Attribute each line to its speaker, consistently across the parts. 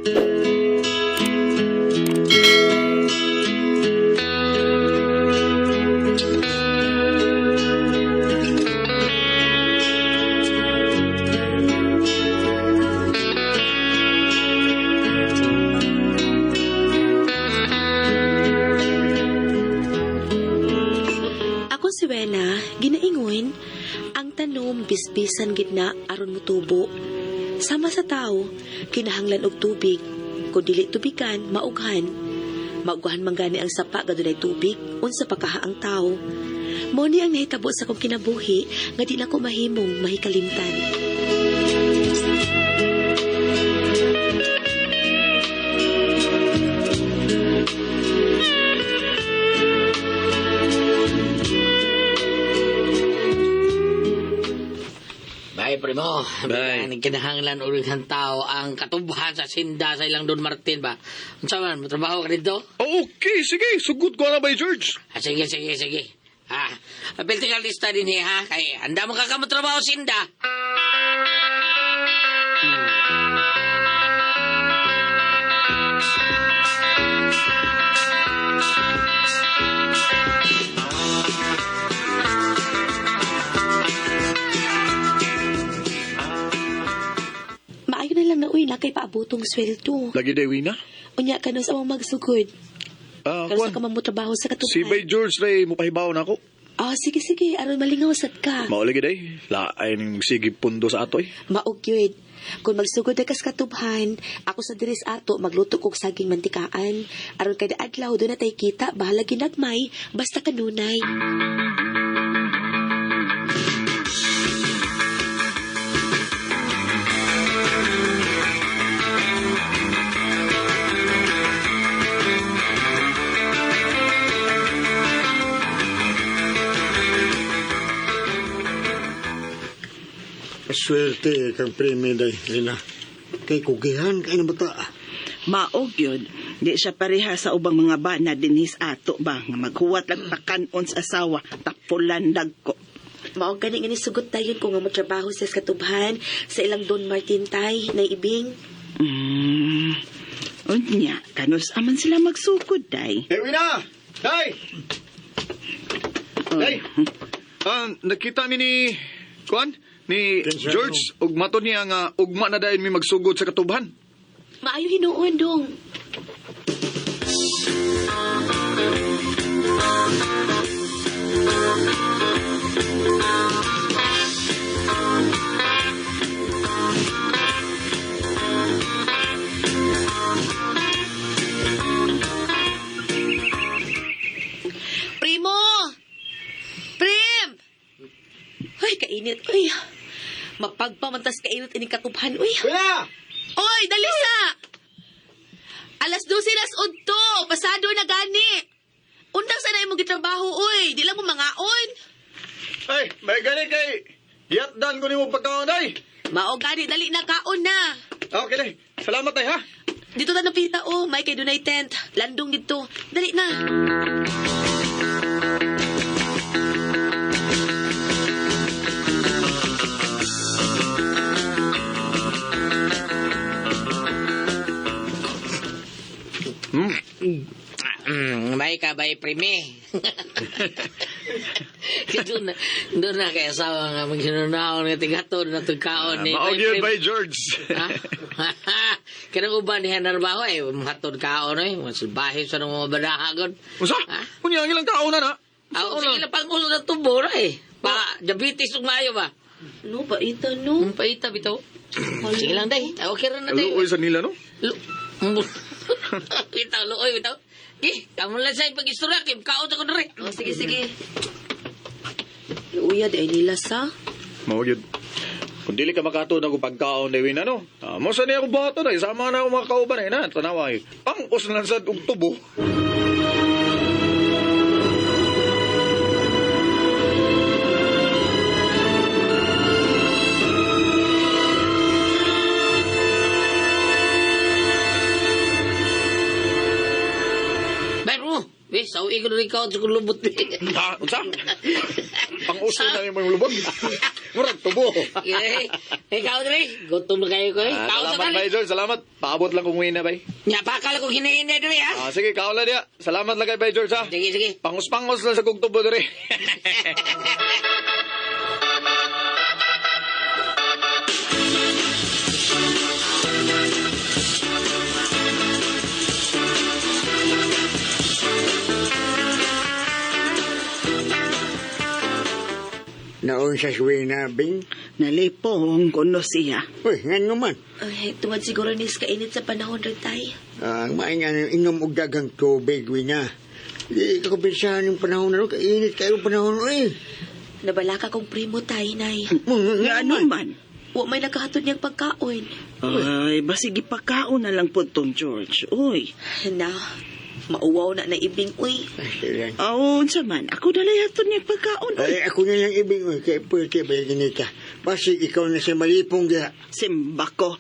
Speaker 1: Ako si Wena, ginaingon, ang tanom bisbisan gitna aron motubo. Sama sa tao, kinahanglan og tubig. Kung dili tubigan, maughan. Maughan manggani ang sapa gadunay tubig, unsa pa kaha ang tao. Mao ni ang nahitabo sa kong kinabuhi nga di na ko mahimong mahikalimtan.
Speaker 2: Bay, primo.
Speaker 3: Bay.
Speaker 2: Kinahanglan ulit ng tao ang katubhan sa sinda sa ilang Don Martin ba? Unsa man, matrabaho ka dito?
Speaker 3: Okay, sige. Sugod ko na ba, George?
Speaker 2: Sige. Apel tinggal lista din ha. Kay anda mo kakamotrabaho sinda.
Speaker 1: Maayo na lang na uy na kay paabotong sweldo.
Speaker 3: Lagi Dewi na?
Speaker 1: Unya ka sa among magsugod. Karon sa ka
Speaker 3: Kwan.
Speaker 1: mamutrabaho sa katubhan.
Speaker 3: Si Bay George ray mupahibaw na ako.
Speaker 1: Sige. Aron malingaw sad ka.
Speaker 3: Maulagi day. Lain sige pundo sa atoy.
Speaker 1: Maog yun. Kung magsugod na kas katubhan, ako sa diris ato magluto kog saging mantikaan. Aron kada adlaw doon na tay kita, bahala ginagmay, basta kanunay.
Speaker 4: Swerte kang premi day, Lina. Kay kugihan kay na bata.
Speaker 5: Maog yun. Di siya pareha sa ubang mga bana dinis ato ba nga maghuwat lang takanon sa asawa tapulandag ko.
Speaker 1: Maog gani nga sugot tayon kung nga matrabaho sa katubhan sa ilang Don Martin tay na ibing.
Speaker 5: Unya, kanus aman sila magsukod, day.
Speaker 3: Dewi na! Day! Day! Nakita ni Kwan? Ni
Speaker 4: Kinsa
Speaker 3: George, ug mato niya nga ugma na dayon mi magsugod sa katubhan.
Speaker 1: Maayo hinuon dong. Primo! Prim! Ay, kainit. Uy, mapagpamantas kainit ini katubhan. Uy,
Speaker 4: Lina!
Speaker 1: oy, dalisa! Alas 12 las udto, pasado na gani. Undang sana imong gitrabaho, uy. Di lang mo mangaon.
Speaker 3: Ay, may gani kay yatdan ko nimo pagkaon day.
Speaker 1: Mao gani, dali na kaon na.
Speaker 3: Okay day. Salamat day ha.
Speaker 1: Dito ta napita, oh. May kay dunay tent. Landong dito. Dali na.
Speaker 2: Bay ka, bay, primi. Doon na kay asawa nga magsinunaon nga tigaton na tugkaon ni
Speaker 3: Maog yun by George.
Speaker 2: Kanang uban niya narbaho eh, mahatod kaon eh, masulbahin sa nang mga badahagon.
Speaker 3: Usa?
Speaker 2: Ha?
Speaker 3: Kunya ang ilang kaon na na.
Speaker 2: Sige lang pang ulo na tubo na eh. Pa, diabetes ug maayo ba?
Speaker 1: No, paita, no.
Speaker 2: Paita bitaw. Sige lang day. Okay ra na day.
Speaker 3: Luoy sa nila no?
Speaker 2: Bitaw, luoy bitaw. Kamu lang sa pag-istorya, Kim. Kaot ako na rin.
Speaker 1: Sige. Uya, di ay nila sa.
Speaker 3: Maog yun. Kung dili ka makatod ako pagkaon Dewi na no. Mo sa niya ako bato na. Sama na ako mga kauban na. Tanawa eh. Pangos na sa tubo.
Speaker 2: be. Sawi ko na rin ka sa kulubot, be.
Speaker 3: Ha? Unsa? Pang-uso na yung mga lubog. Murag tubo.
Speaker 2: Eh, ikaw rin. Gutom na kayo ko, eh. Kao sa
Speaker 3: Salamat, bay,
Speaker 2: kali.
Speaker 3: George. Salamat. Paabot lang kung uwi na, bay.
Speaker 2: Nya, bakal ko hinahinay doon, ha?
Speaker 3: Sige, kaula diya. Salamat lang kay bay, George, ha?
Speaker 2: Sige, sige.
Speaker 3: Pangus-pangus lang sa kong tubo diri.
Speaker 4: Naon sa suwina, Bing.
Speaker 5: Nalipong kuno siya.
Speaker 4: Uy, nga naman.
Speaker 1: Ay, tuwad siguro nis kainit sa panahon rin tayo.
Speaker 4: Ang maingan inom og dagang tubig, Wina. Di ka kumpensahan yung panahon na rin. Kainit kayo panahon rin.
Speaker 1: Nabala ka kong primo tayo, nay.
Speaker 5: Nga ano man.
Speaker 1: Wa may nakahatod niyang pagkaon.
Speaker 5: Ay, basig ipakaon na lang po tong George. Uy.
Speaker 1: Na, mauwaw na ibing, uy.
Speaker 4: Asilan.
Speaker 5: Aon sa man. Ako na lang yato niya pagkaon. Uy.
Speaker 4: Ay, ako na lang ibig, uy. Kaya pwede ba yung ka? Basig ikaw na sa malipong diha.
Speaker 5: Simba ko.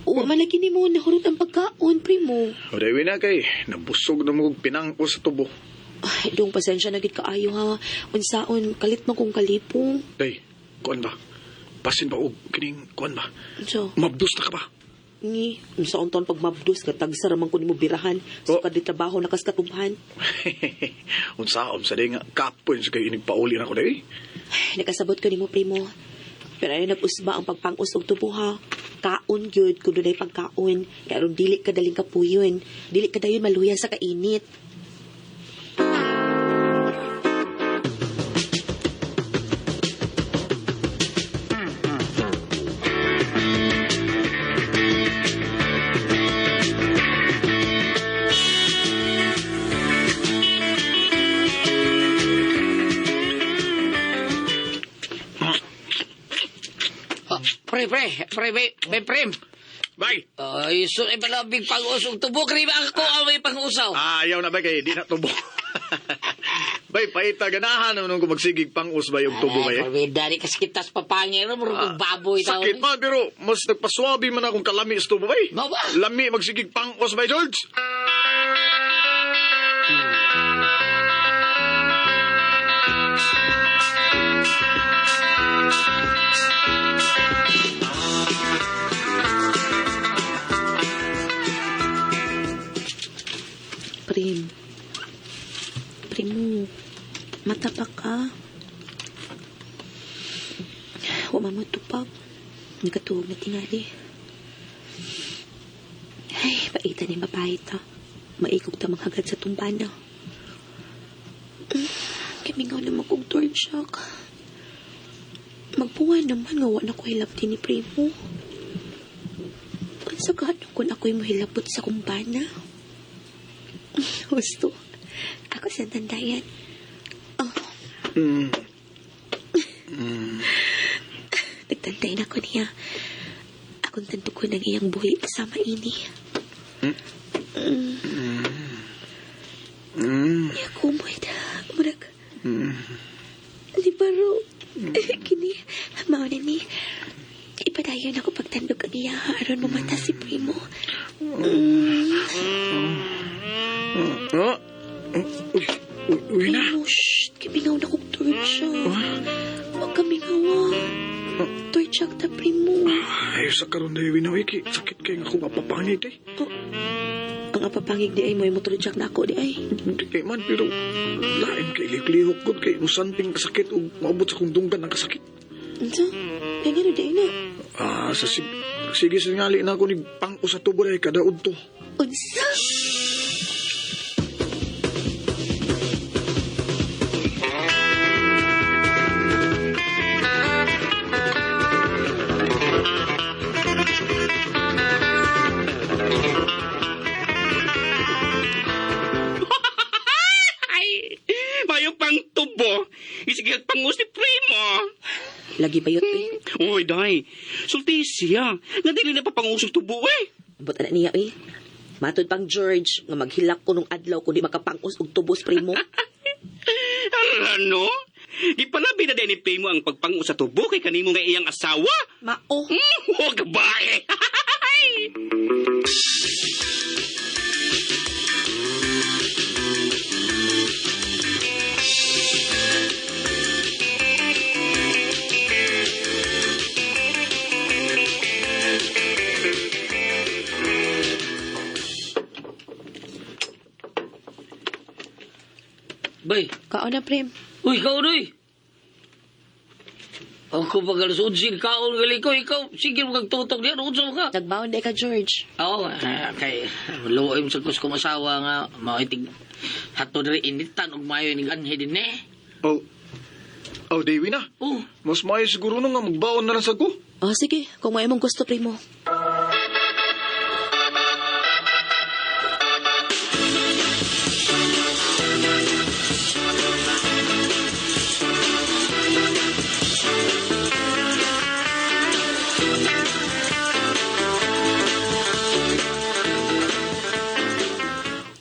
Speaker 1: Wa malagi ni mo nahurot ang pagkaon, primo.
Speaker 3: O, Dewi na kay. Nabusog na mo pinangko sa tubo.
Speaker 1: Ay, dong pasensya na gid kaayo ha. Unsaon, kalit man kong kalipong.
Speaker 3: Day, kuan ba? Pasin ba og kining kuan ba?
Speaker 1: So,
Speaker 3: Mabdus na ka ba?
Speaker 1: ni, unsaon taon pag mabdus, katagsa raman ko ni mo birahan. So,
Speaker 3: Oh.
Speaker 1: kadi trabaho na kas katubhan.
Speaker 3: Unsaon sa day nga kapon sa kayo inigpauli na ko day.
Speaker 1: Ay, nakasabot ko ni mo, primo. Pero ay nag-usba ang pagpangos og tubo ha. Kaon gyud kun dunay pagkaon. Kaya ron dili ka daling kapuyon. Dili ka dayon maluya sa kainit.
Speaker 2: Oh, pre, prem.
Speaker 3: Bay!
Speaker 2: Ay, so, ay balabing pang-usong tubo. Kriba ako ang may pang-usaw.
Speaker 3: Ayaw na ba kay di na tubo. Bay, paita ganahan naman kung magsigig pang-us ba yung tubo ba eh?
Speaker 2: Dari kas kitas papangero, murong baboy tao.
Speaker 3: Sakit man, pero mas nagpaswabi man akong kalami sa tubo bay.
Speaker 2: Mo ba?
Speaker 3: Lami, magsigig pang-us ba, George?
Speaker 1: Primo, matapak ka. Wa mamutupag. Nagkatuog na tingali. Ay, paita ni mapahit ha. Maikog ta manghagad sa tumbana. Kamingaw naman kong torn shock. Magbuwan naman nga wala ko hilapti ni Primo. Ang sagad kung ako'y mahilapot sa kumbana. Gusto. Ako sa tandayan. Oh. Nagtantay na ko niya. Akong tanto ko ng iyang buhi kasama ini. Niya kumoy na. Murag. Di baro. Kini. Mauna ni. Ipadayon ako pagtandog ang iya. Aron mamata si Primo.
Speaker 3: Uy na.
Speaker 1: Primo, shh. Kimingaw na kong torcha. Huwag kamingawa. Torcha ta, Primo.
Speaker 3: Ay, sa karon na yun na wiki. Sakit kayo akong apapangit eh.
Speaker 1: Ang apapangig di ay mo yung motorjak na ako di ay.
Speaker 3: Hindi kay man, pero lain kay lihok ko kay musanting kasakit o maabot sa kong dunggan ng kasakit.
Speaker 1: Ano? Kaya gano'n di ay na.
Speaker 3: Sige singali na ako ni pang sa tubo ay kadaod to.
Speaker 1: Unsa?
Speaker 6: Mayo pang tubo. Isigil pangus ni Primo.
Speaker 1: Lagi bayot eh.
Speaker 6: Oy, day. Sulti siya. Nga dili na papangusog tubo eh.
Speaker 1: Ambot na niya eh. Matod pang George, nga maghilak ko nung adlaw kung di makapangos og tubos, primo.
Speaker 6: Ano? Ipalabi na din ni Primo ang pagpango sa tubo kay kanimo nga iyang asawa?
Speaker 1: Mao.
Speaker 6: Huwag bae!
Speaker 2: Bay,
Speaker 1: Kaon na, prim.
Speaker 2: uy, ikaw doy. Ako pagalusod sin kaon gali ko, ikaw, sige mo kagtutok diyan, unsa ka?
Speaker 1: Nagbaon day ka, George.
Speaker 2: Oo, kay luoy mo sa kus kong asawa nga, maitig hato diri initan ug mayo ni anhe din eh.
Speaker 3: Oh, Dewi na.
Speaker 2: Oh,
Speaker 3: Mas maayo siguro nung nga magbaon na lang sa ko.
Speaker 1: Oh, sige. Kung may mong gusto, primo.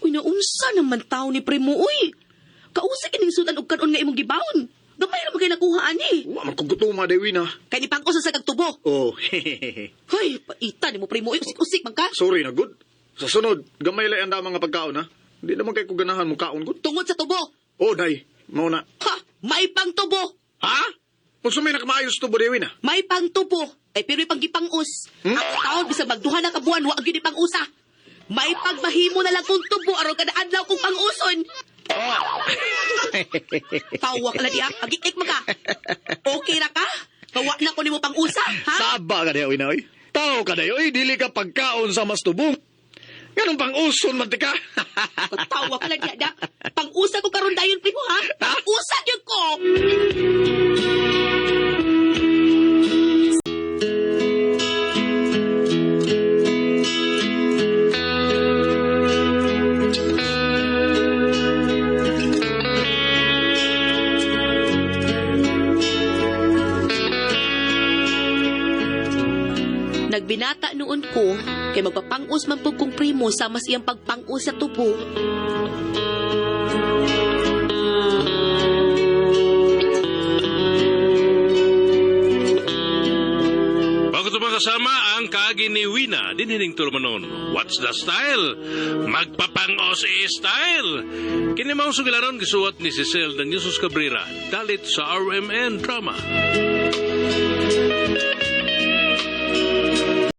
Speaker 1: Uy, naunsa naman tao ni primo, uy. Kausa kining sudan og kanon nga imong gibaon. Gamay ra mo kay nakuha ani.
Speaker 3: Wa man kugutuma, Dewi na.
Speaker 1: Kay ni pangko sa kagtubo.
Speaker 3: Oh,
Speaker 1: Hoy, paita ni mo primo, uy, usik-usik man ka.
Speaker 3: sorry na, good. Sa sunod, gamay lang ang damang nga pagkaon, ha? Hindi naman kayo kuganahan mong kaon, good.
Speaker 1: Tungod sa tubo.
Speaker 3: Oh, day, mauna.
Speaker 1: Ha, may pang tubo.
Speaker 3: Ha? Kung sumay nakamaayos to, Dewi na.
Speaker 1: May pang tubo. Ay pero pang gipangus. Ang taon bisag magduha na kabuan wa gyud pang-usa. May pagmahimo na lang kung tubo aron kada adlaw kung pang-uson. Tawa ka na diya. Agik-ik mo ka. Okay ra ka? Kawa na ko nimo pang-usa, ha?
Speaker 3: Taba ka dayo, oy. Tao ka dayo, dili ka pagkaon sa mas tubong. Ganun pang uson, mantika.
Speaker 1: Tawa ka na diya. Pang-usa ko karon dayon primo, ha? Pang-usa gyud ko. Nagbinata noon ko, kay magpapang-us man po kong primo sa mas iyang pagpang-us sa tubo.
Speaker 7: Bago ito kasama ang kaagi ni Wina, dinhining tulumanon. What's the style? Magpapangos style. Kinimang sugilaron gisuot ni Cecil ng Jesus Cabrera. Dalit sa RMN Drama.